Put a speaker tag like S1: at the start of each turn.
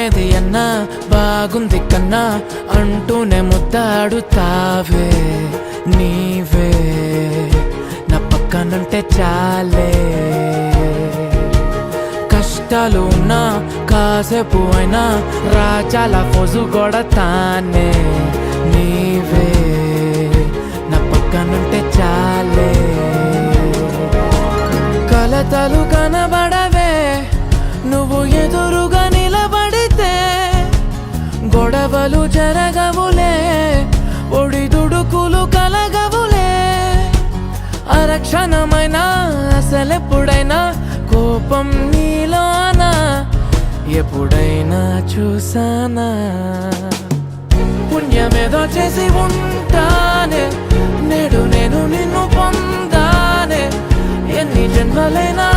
S1: ఏది అన్నా బాగుంది కన్నా అంటూనే ముద్దాడుతావే నీవే నా పక్కనుంటే చాలే కష్టాలు ఉన్నా కాసేపు అయినా రాజాల ఫోజు కొడతానే నీవే నా పక్కనుంటే చాలే కలతలు కనబడవే నువ్వు ఎదురుగా నిలబడితే గొడవలు జరగవులే ఒడిదుడుకులు కలగవులే అరక్షణమైనా అసలెప్పుడైనా కోపం నీలోనా ఎప్పుడైనా చూసానా పుణ్యమేదో చేసి ఉంటానే నేడు నేను నిన్ను పొందానే ఎన్ని జన్మలైనా